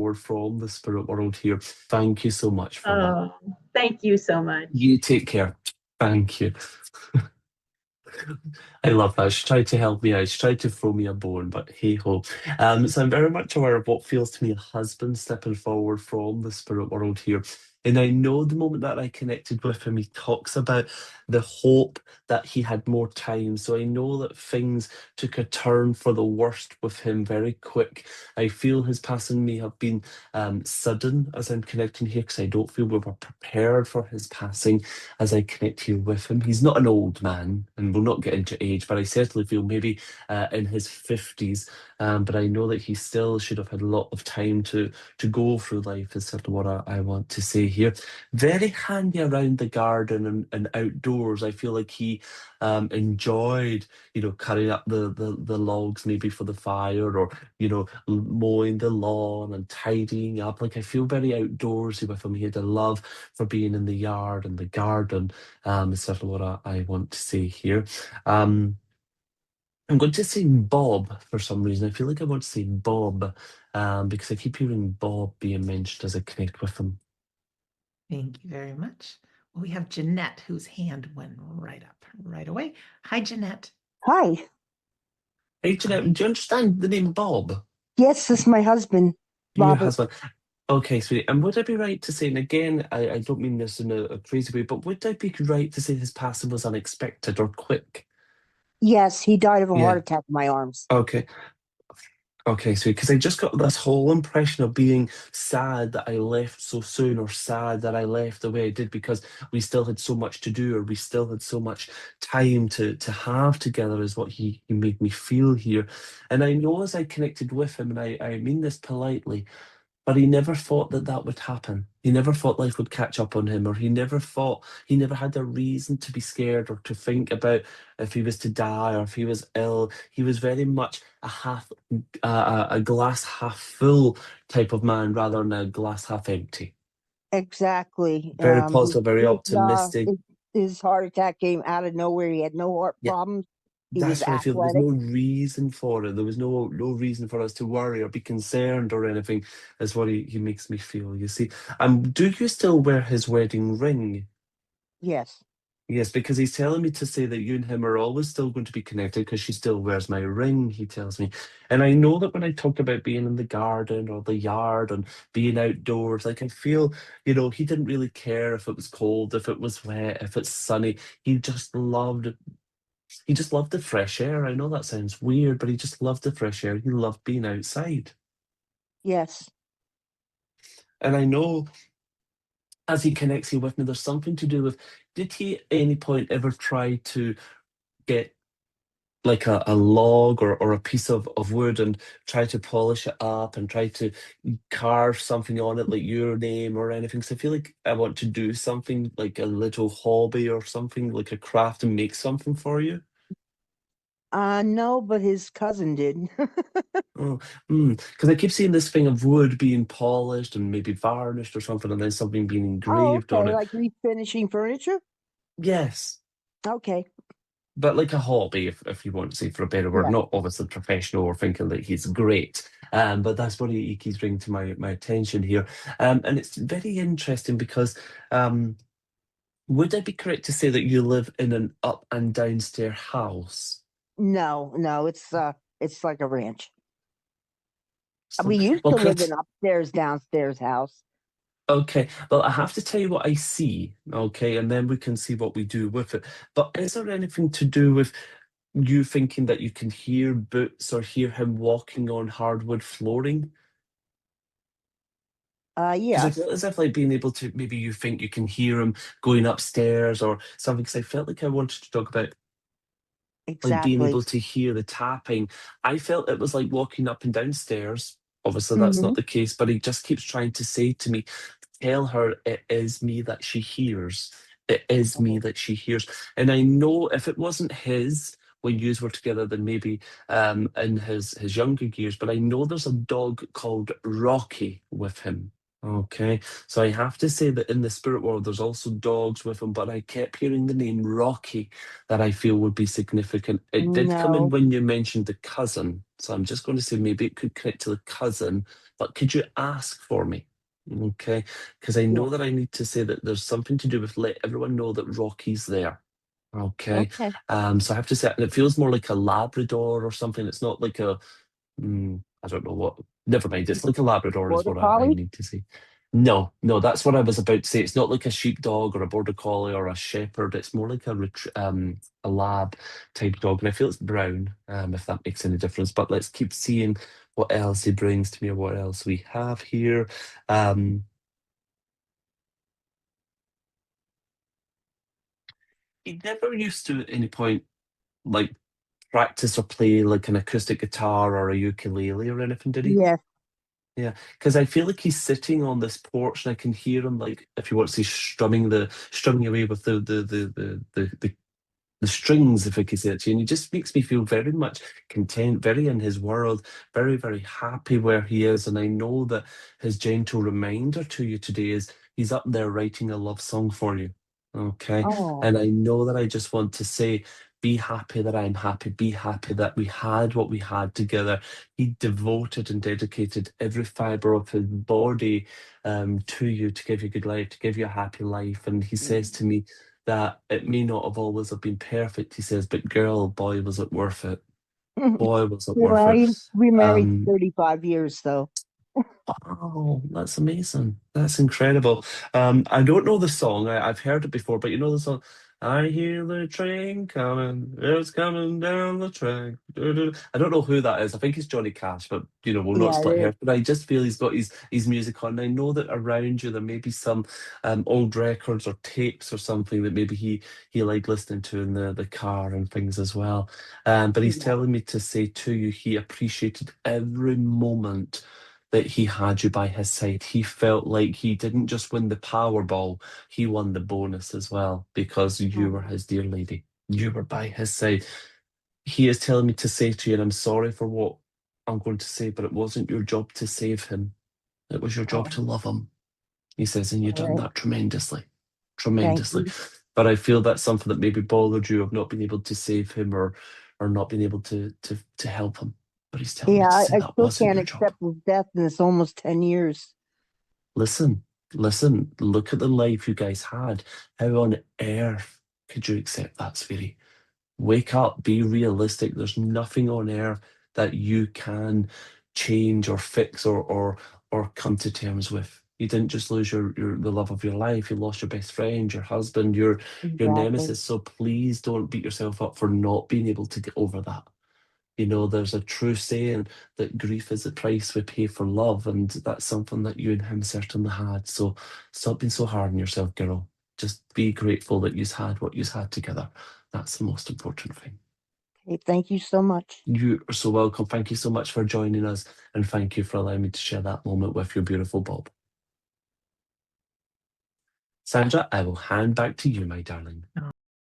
forward from the spirit world here. Thank you so much for that. Oh, thank you so much. You take care. Thank you. I love that. She tried to help me out. She tried to throw me a bone, but hey ho. So I'm very much aware of what feels to me a husband stepping forward from the spirit world here. And I know the moment that I connected with him, he talks about the hope that he had more time. So I know that things took a turn for the worst with him very quick. I feel his passing may have been sudden as I'm connecting here because I don't feel we were prepared for his passing as I connect here with him. He's not an old man, and we'll not get into age, but I certainly feel maybe in his 50s. But I know that he still should have had a lot of time to go through life, is sort of what I want to say here. Very handy around the garden and outdoors. I feel like he enjoyed, carrying up the logs maybe for the fire, or, mowing the lawn and tidying up. Like, I feel very outdoorsy with him. He had a love for being in the yard and the garden, is sort of what I want to say here. Um, I'm going to say Bob for some reason. I feel like I want to say Bob because I keep hearing Bob being mentioned as I connect with him. Thank you very much. Well, we have Jeanette, whose hand went right up right away. Hi, Jeanette. Hi. Hey, Jeanette, do you understand the name Bob? Yes, this is my husband, Your Robert. husband. Okay, sweetie. And would I be right to say, and again, I don't mean this in a crazy way, but would I be right to say his passing was unexpected or quick? Yes, he died of a heart Yeah. attack in my arms. Okay. Okay, sweet. Because I just got this whole impression of being sad that I left so soon, or sad that I left the way I did because we still had so much to do, or we still had so much time to have together, is what he made me feel here. And I know as I connected with him, and I mean this politely, but he never thought that that would happen. He never thought life would catch up on him, or he never had a reason to be scared or to think about if he was to die or if he was ill. He was very much a glass half full type of man rather than a glass half empty. Exactly. Very positive, very optimistic. His heart attack came out of nowhere. He had no heart Yeah, problems. He was that's what I feel. There was athletic. no reason for it. There was no reason for us to worry or be concerned or anything, is what he makes me feel, you see. Do you still wear his wedding ring? Yes. Yes, because he's telling me to say that you and him are always still going to be connected because she still wears my ring, he tells me. And I know that when I talk about being in the garden or the yard and being outdoors, like, I feel, he didn't really care if it was cold, if it was wet, if it's sunny. He just loved he just loved the fresh air. I know that sounds weird, but he just loved the fresh air. He loved being outside. Yes. And I know as he connects you with me, there's something to do with, did he at any point ever try to get like a log or a piece of wood and try to polish it up and try to carve something on it, like your name or anything? So I feel like I want to do something like a little hobby or something like a craft and make something for you. No, but his cousin did. Oh, because I keep seeing this thing of wood being polished and maybe varnished or something, and then something being Oh, engraved on okay. it. Like refinishing furniture? Yes, Okay. but like a hobby, if you want to say, for a better word, Yeah. not obviously professional or thinking that he's great. But that's what he keeps bringing to my attention here. And it's very interesting because would I be correct to say that you live in an up and downstairs house? No, it's like a ranch. So, We used well, to live in upstairs, downstairs house. okay, well, I have to tell you what I see, okay, and then we can see what we do with it. But is there anything to do with you thinking that you can hear boots or hear him walking on hardwood flooring? Because I Yes, feel as if, like, being able to, maybe you think you can hear him going upstairs or something, because I felt like I wanted to talk about like being exactly. able to hear the tapping. I felt it was like walking up and downstairs. Obviously, that's Hmm. not the case, but he just keeps trying to say to me, tell her it is me that she hears. It is me that she hears. And I know if it wasn't his when yous were together, then maybe in his younger years, but I know there's a dog called Rocky with him. Okay, so I have to say that in the spirit world, there's also dogs with him, but I kept hearing the name Rocky that I feel would be significant. It did come in No. when you mentioned the cousin, so I'm just going to say maybe it could connect to the cousin, but could you ask for me? Okay, because I know Yeah. that I need to say that there's something to do with let everyone know that Rocky's there. Okay, Okay. so I have to say, and it feels more like a Labrador or something. It's not like a I don't know what. Never mind. It's like a Labrador, is Border what I Collie? need to say. No, no, that's what I was about to say. It's not like a sheepdog or a border collie or a shepherd. It's more like a lab type dog, and I feel it's brown. If that makes any difference. But let's keep seeing what else he brings to me or what else we have here. Um, he never used to at any point like practice or play like an acoustic guitar or a ukulele or anything, did he? Yes. Yeah, because I feel like he's sitting on this porch and I can hear him like if you want to say strumming away with the strings, if I could say it to you. And he just makes me feel very much content, very in his world, very, very happy where he is. And I know that his gentle reminder to you today is he's up there writing a love song for you. Okay. Oh. And I know that I just want to say, be happy that I'm happy. Be happy that we had what we had together. He devoted and dedicated every fiber of his body to you to give you a good life, to give you a happy life. And he says to me, that it may not have always have been perfect, he says, but girl, boy, was it worth it. Boy, was it worth Well, it. we married Um, 35 years, though. oh, that's amazing. That's incredible. I don't know the song. I've heard it before, but you know the song. I hear the train coming. It's coming down the track. Doo-doo." I don't know who that is. I think it's Johnny Cash, but we'll not Yeah, split hairs. But I just feel he's got his music on. I know that around you there may be some old records or tapes or something that maybe he liked listening to in the car and things as well. But he's yeah. telling me to say to you he appreciated every moment that he had you by his side. He felt like he didn't just win the Powerball, he won the bonus as well because you were Oh, his dear lady. You were by his side. He is telling me to say to you, and I'm sorry for what I'm going to say, but it wasn't your job to save him. It was your job oh, to love him. He says, and you've all done right. that tremendously, Thank tremendously. you. But I feel that's something that maybe bothered you of not being able to save him or not being able to help him. But he's telling me Yeah, to say I that still wasn't can't your job. accept his death, and it's almost 10 years. Listen, listen, look at the life you guys had. How on earth could you accept that, Sweetie? Wake up, be realistic. There's nothing on earth that you can change or fix or come to terms with. You didn't just lose your the love of your life, you lost your best friend, your husband, your Exactly. nemesis. So please don't beat yourself up for not being able to get over that. There's a true saying that grief is the price we pay for love, and that's something that you and him certainly had. So stop being so hard on yourself, girl. Just be grateful that you've had what you've had together. That's the most important thing. Okay, thank you so much. You are so welcome. Thank you so much for joining us, and thank you for allowing me to share that moment with your beautiful Bob. Sandra, I will hand back to you, my darling.